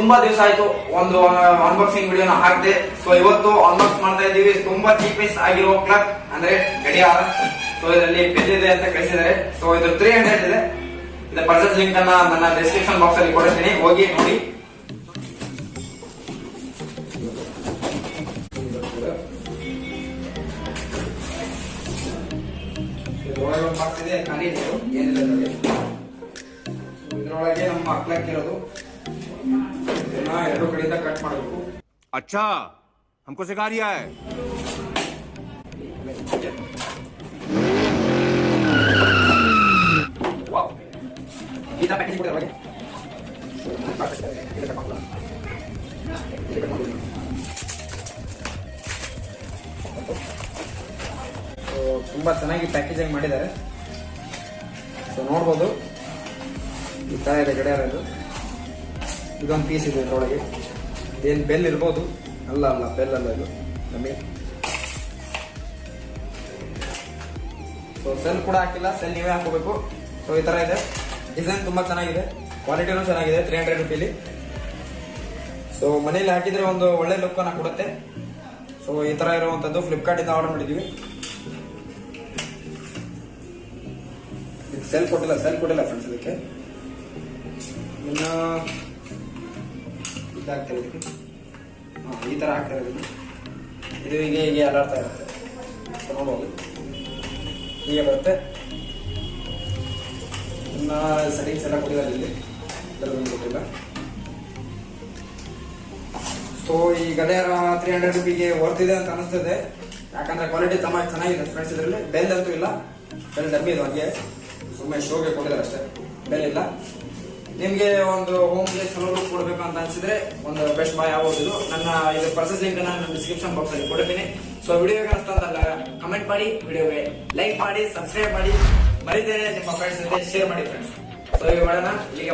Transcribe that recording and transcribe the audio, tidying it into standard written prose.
ತುಂಬಾ ದಿವಸ ಆಯ್ತು ಒಂದು ಅನ್ಬಾಕ್ಸಿಂಗ್ ವಿಡಿಯೋನ ಹಾಕಿದೆ. ಸೊ ಇವತ್ತು ಅನ್ಬಾಕ್ಸ್ ಮಾಡ್ತಾ ಇದ್ದೀವಿ ತುಂಬಾ ಚೀಪೆಸ್ಟ್ ಆಗಿರೋ ಕ್ಲಾಕ್ ಅಂದ್ರೆ ಗಡಿಯಾರ. ಸೊ ಇದರಲ್ಲಿ ಪೆನ್ ಇದೆ ಅಂತ ಕಳಿಸಿದ್ದಾರೆ. ಸೊ ಇದು 300 ಇದೆ. ಇದರ ಪರ್ಚೇಸ್ ಲಿಂಕ್ ಅನ್ನ ನನ್ನ ಡಿಸ್ಕ್ರಿಪ್ಷನ್ ಬಾಕ್ಸ್ ಅಲ್ಲಿ ಕೊಡಿರ್ತೀನಿ, ಹೋಗಿ ನೋಡಿ. ಇದ್ರೊಳಗೆ ಒಂದು ಬಾಕ್ಸ್ ಇದೆ, ಖಾಲಿ ಇದೆ, ಏನಿಲ್ಲ ನೋಡಿ. ಇದ್ರೊಳಗೆ ನಮ್ಮ ಕ್ಲಾಕ್ ಇರೋದು, ಇದನ್ನ ಎರಡು ಕಡೆಯಿಂದ ಕಟ್ ಮಾಡಬೇಕು. अच्छा हमको सिखा रिया है. ಈ ತರ ಪ್ಯಾಕೇಜ್ ಕೊಡ್ತಾರೆ ಒಳಗೆ. ತುಂಬಾ ಚೆನ್ನಾಗಿ ಪ್ಯಾಕೇಜಿಂಗ್ ಮಾಡಿದ್ದಾರೆ. ಸೊ ನೋಡ್ಬೋದು, ಈ ತರ ಇದೆ ಗಡಿಯಾರ. ಇದೊಂದು ಪೀಸ್ ಇದೆ ಇದರೊಳಗೆ. ಇದೇನು ಬೆಲ್ ಇರ್ಬೋದು, ಅಲ್ಲ ಬೆಲ್ ಅಲ್ಲ ಇದು ನಮಗೆ. ಸೊ ಸೆಲ್ ಕೂಡ ಹಾಕಿಲ್ಲ, ಸೆಲ್ ನೀವೇ ಹಾಕೋಬೇಕು. ಸೊ ಈ ತರ ಇದೆ. ಡಿಸೈನ್ ತುಂಬಾ ಚೆನ್ನಾಗಿದೆ, ಕ್ವಾಲಿಟಿನೂ ಚೆನ್ನಾಗಿದೆ. 300 ರೂಪಾಯಿಲಿ. ಸೊ ಮನೇಲಿ ಹಾಕಿದ್ರೆ ಒಂದು ಒಳ್ಳೆ ಲುಕ್ ಅನ್ನ ಕೊಡುತ್ತೆ. ಸೊ ಈ ತರ ಇರುವಂತದ್ದು ಫ್ಲಿಪ್ಕಾರ್ಟ್ ಇಂದ ಆರ್ಡರ್ ಮಾಡಿದೀವಿ. ಸೆಲ್ ಕೊಟ್ಟಿಲ್ಲ ಫ್ರೆಂಡ್ಸ್. ಇದಕ್ಕೆ ಇನ್ನು ಇದಾಗ್ತದೆ, ಇದಕ್ಕೆ ಈ ತರ ಹಾಕ್ತಾರೆ. ಇದು ಹೀಗೆ ಅಲಾಡ್ತಾ ಇರುತ್ತೆ. ಸೊ ನೋಡ್ಬೋದು, ಹೀಗೆ ಬರುತ್ತೆ. ಇನ್ನ ಸೆಟ್ಟಿಂಗ್ಸ್ ಎಲ್ಲ ಕೊಟ್ಟಿದ್ದಾರೆ ಇಲ್ಲಿ, ಕೊಟ್ಟಿಲ್ಲ. ಸೊ ಈ ಗಡಿಯಾರ 300 ರೂಪಾಯಿಗೆ ವರ್ತಿದೆ ಅಂತ ಅನಿಸ್ತದೆ, ಯಾಕಂದ್ರೆ ಕ್ವಾಲಿಟಿ ತುಂಬಾ ಚೆನ್ನಾಗಿದೆ ಫ್ರೆಂಡ್ಸ್. ಇದರಲ್ಲಿ ಬೆಲ್ ಅಂತೂ ಇಲ್ಲ, ಬೆಲ್ ಡಬ್ಬಿ ಇದು ಹಂಗೆ ಸುಮ್ಮನೆ ಶೋಗೆ ಕೊಟ್ಟಿದ್ದಾರೆ ಅಷ್ಟೇ, ಬೆಲ್ ಇಲ್ಲ. ನಿಮ್ಗೆ ಒಂದು ಹೋಮ್ಗೆ ಚಲೋ ಲುಕ್ ಕೊಡ್ಬೇಕು ಅಂತ ಅನ್ಸಿದ್ರೆ ಒಂದು ಬೆಸ್ಟ್ ಬಾಯ್ ಆಗೋದು. ನನ್ನ ಇದು ಪರ್ಚೇಸ್ ಲಿಂಕ್ ನನ್ನ ಡಿಸ್ಕ್ರಿಪ್ಷನ್ ಬಾಕ್ಸ್ ಅಲ್ಲಿ ಕೊಡ್ತೀನಿ. ಸೊ ವಿಡಿಯೋ ಅನಿಸ್ತಂತಲ್ಲ ಕಮೆಂಟ್ ಮಾಡಿ, ವಿಡಿಯೋಗೆ ಲೈಕ್ ಮಾಡಿ, ಸಬ್ಸ್ಕ್ರೈಬ್ ಮಾಡಿ, ಮರಿದೇನೆ ನಿಮ್ಮ ಫ್ರೆಂಡ್ಸ್ ಜೊತೆ ಶೇರ್ ಮಾಡಿ ಫ್ರೆಂಡ್ಸ್. ಸೊ ಈ ವಿಡಿಯೋನ ಇಲ್ಲಿಗೆ